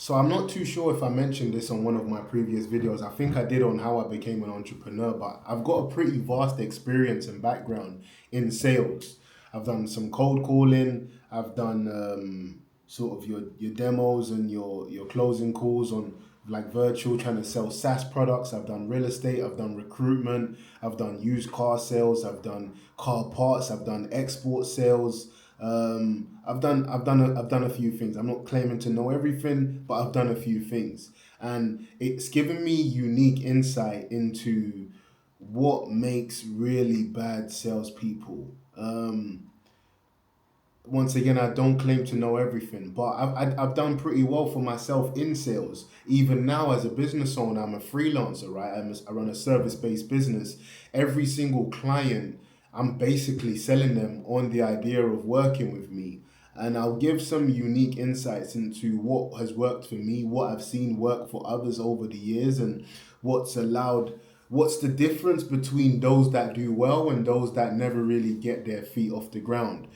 So I'm not too sure if I mentioned this on one of my previous videos. I think I did on how I became an entrepreneur, but I've got a pretty vast experience and background in sales. I've done some cold calling. I've done sort of your demos and your closing calls on like virtual trying to sell SaaS products. I've done real estate. I've done recruitment. I've done used car sales. I've done car parts. I've done export sales. I've done a few things. I'm not claiming to know everything, but I've done a few things, and it's given me unique insight into what makes really bad salespeople. Once again, I don't claim to know everything, but I've done pretty well for myself in sales. Even now, as a business owner, I'm a freelancer, right? I run a service-based business. Every single client, I'm basically selling them on the idea of working with me. And I'll give some unique insights into what has worked for me, what I've seen work for others over the years, and what's allowed, what's the difference between those that do well and those that never really get their feet off the ground.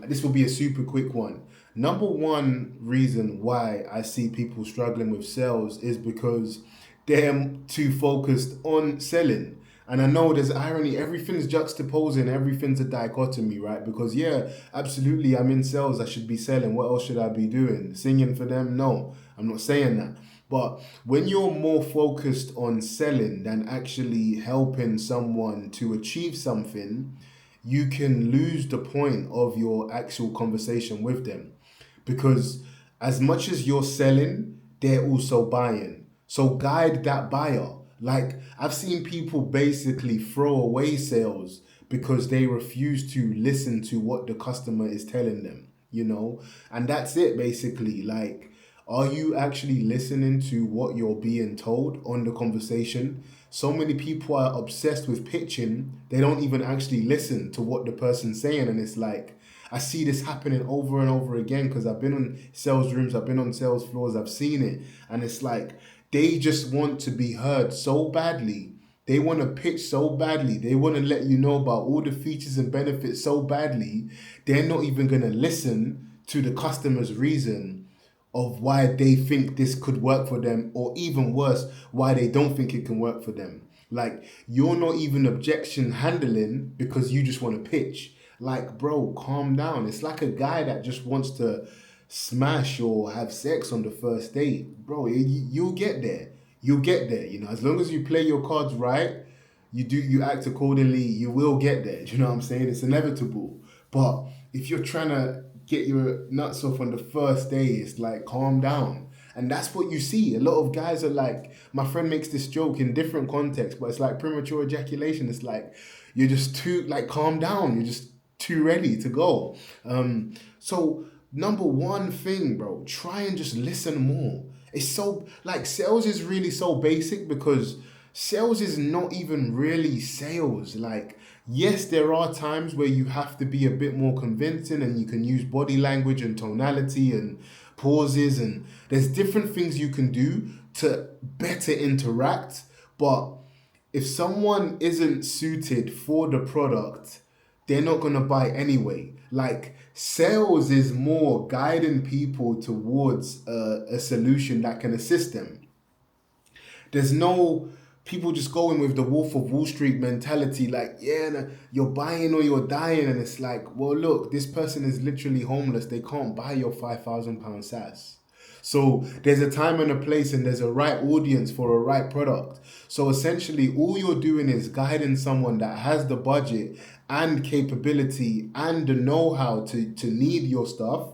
This will be a super quick one. Number one reason why I see people struggling with sales is because they're too focused on selling. And I know there's irony, everything's juxtaposing, everything's a dichotomy, right? Because, yeah, absolutely, I'm in sales, I should be selling. What else should I be doing? Singing for them? No, I'm not saying that. But when you're more focused on selling than actually helping someone to achieve something, you can lose the point of your actual conversation with them. Because as much as you're selling, they're also buying. So guide that buyer. Like, I've seen people basically throw away sales because they refuse to listen to what the customer is telling them, you know? And that's it basically. Like, are you actually listening to what you're being told on the conversation? So many people are obsessed with pitching, they don't even actually listen to what the person's saying. And it's like, I see this happening over and over again because I've been on sales rooms, I've been on sales floors, I've seen it. And it's like, they just want to be heard so badly. They want to pitch so badly. They want to let you know about all the features and benefits so badly. They're not even going to listen to the customer's reason of why they think this could work for them, or even worse, why they don't think it can work for them. Like, you're not even objection handling because you just want to pitch. Like, bro, calm down. It's like a guy that just wants to smash or have sex on the first date. Bro, you'll get there. You'll get there. You know, as long as you play your cards right, you act accordingly, you will get there. Do you know what I'm saying? It's inevitable. But if you're trying to get your nuts off on the first day, it's like, calm down. And that's what you see. A lot of guys are like, my friend makes this joke in different contexts, but it's like premature ejaculation. It's like, you're just too, like, calm down. You're just too ready to go. So number one thing, bro, try and just listen more. It's so, like, sales is really so basic because sales is not even really sales. Like, yes, there are times where you have to be a bit more convincing and you can use body language and tonality and pauses, and there's different things you can do to better interact. But if someone isn't suited for the product, they're not going to buy anyway. Like, sales is more guiding people towards a solution that can assist them. There's no people just going with the Wolf of Wall Street mentality, like, yeah, nah, you're buying or you're dying. And it's like, well, look, this person is literally homeless. They can't buy your £5,000 SaaS. So there's a time and a place, and there's a right audience for a right product. So essentially, all you're doing is guiding someone that has the budget and capability and the know-how to need your stuff,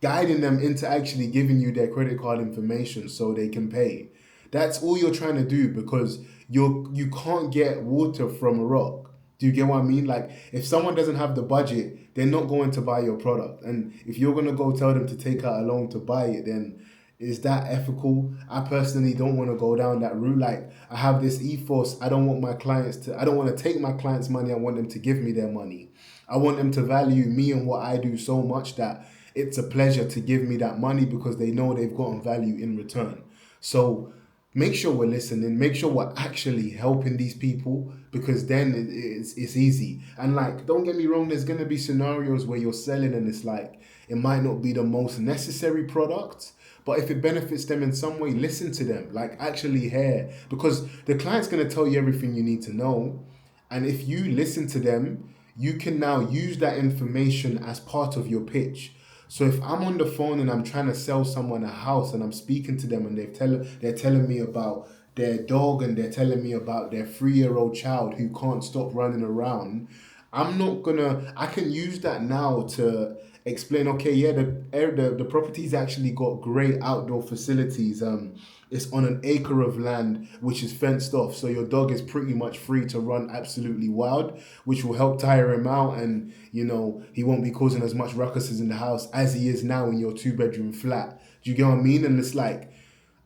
guiding them into actually giving you their credit card information so they can pay. That's all you're trying to do, because you can't get water from a rock. Do you get what I mean? Like, if someone doesn't have the budget, they're not going to buy your product. And if you're going to go tell them to take out a loan to buy it, then is that ethical? I personally don't want to go down that route. Like, I have this ethos. I don't want I don't want to take my clients' money. I want them to give me their money. I want them to value me and what I do so much that it's a pleasure to give me that money because they know they've gotten value in return. So make sure we're listening, make sure we're actually helping these people, because then it's easy. And, like, don't get me wrong, there's going to be scenarios where you're selling and it's like, it might not be the most necessary product, But if it benefits them in some way, listen to them. Like actually hear, because the client's gonna tell you everything you need to know, and if you listen to them, you can now use that information as part of your pitch. So if I'm on the phone and I'm trying to sell someone a house and I'm speaking to them and they're telling me about their dog and they're telling me about their 3-year-old child who can't stop running around, I can use that now to explain, okay, yeah, the property's actually got great outdoor facilities. It's on an acre of land which is fenced off, so your dog is pretty much free to run absolutely wild, which will help tire him out, and he won't be causing as much ruckuses in the house as he is now in your 2-bedroom flat. Do you get what I mean? And it's like,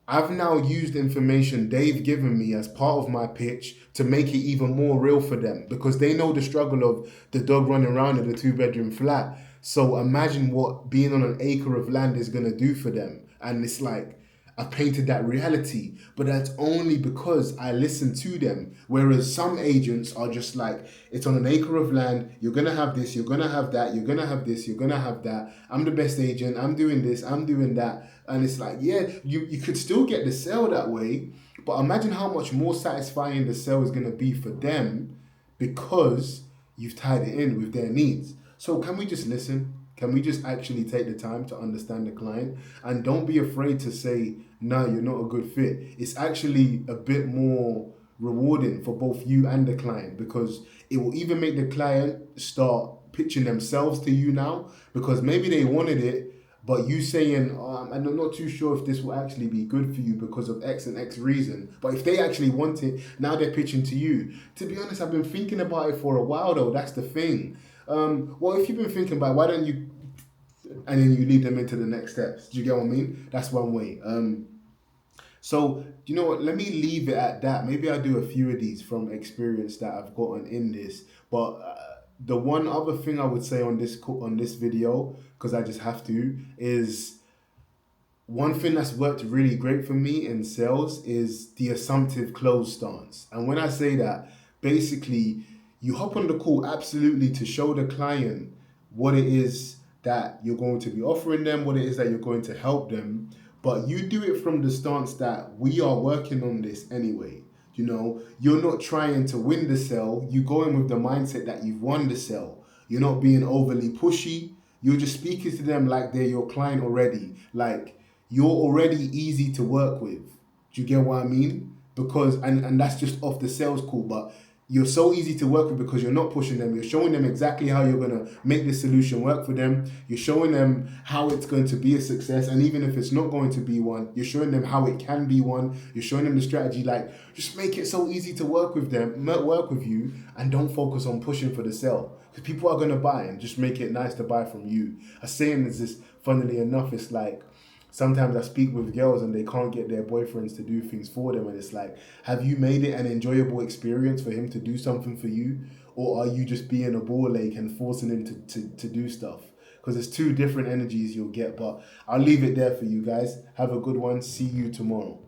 I've now used information they've given me as part of my pitch to make it even more real for them, because they know the struggle of the dog running around in a 2-bedroom flat. So imagine what being on an acre of land is going to do for them. And it's like, I painted that reality, but that's only because I listen to them. Whereas some agents are just like, it's on an acre of land, you're gonna have this, you're gonna have that, you're gonna have this, you're gonna have that. I'm the best agent, I'm doing this, I'm doing that. And it's like, yeah, you could still get the sale that way, but imagine how much more satisfying the sale is gonna be for them because you've tied it in with their needs. So can we just listen? Can we just actually take the time to understand the client? And don't be afraid to say, no, you're not a good fit. It's actually a bit more rewarding for both you and the client, because it will even make the client start pitching themselves to you now, because maybe they wanted it, but you saying, and I'm not too sure if this will actually be good for you because of X and X reason. But if they actually want it, now they're pitching to you. To be honest, I've been thinking about it for a while though. That's the thing. Well, if you've been thinking about it, why don't you, and then you lead them into the next steps. Do you get what I mean? That's one way. So, you know what? Let me leave it at that. Maybe I'll do a few of these from experience that I've gotten in this. But the one other thing I would say on this video, because I just have to, is one thing that's worked really great for me in sales is the assumptive close stance. And when I say that, basically, you hop on the call absolutely to show the client what it is that you're going to be offering them, what it is that you're going to help them. But you do it from the stance that we are working on this anyway. You're not trying to win the sale. You go in with the mindset that you've won the sale. You're not being overly pushy. You're just speaking to them like they're your client already. Like, you're already easy to work with. Do you get what I mean? Because, and that's just off the sales call, but you're so easy to work with because you're not pushing them. You're showing them exactly how you're going to make the solution work for them. You're showing them how it's going to be a success. And even if it's not going to be one, you're showing them how it can be one. You're showing them the strategy. Like, just make it so easy to work with them, work with you, and don't focus on pushing for the sale. Because people are going to buy, and just make it nice to buy from you. A saying is this, funnily enough, it's like, sometimes I speak with girls and they can't get their boyfriends to do things for them. And it's like, have you made it an enjoyable experience for him to do something for you? Or are you just being a ball ache and forcing him to do stuff? Because there's two different energies you'll get. But I'll leave it there for you guys. Have a good one. See you tomorrow.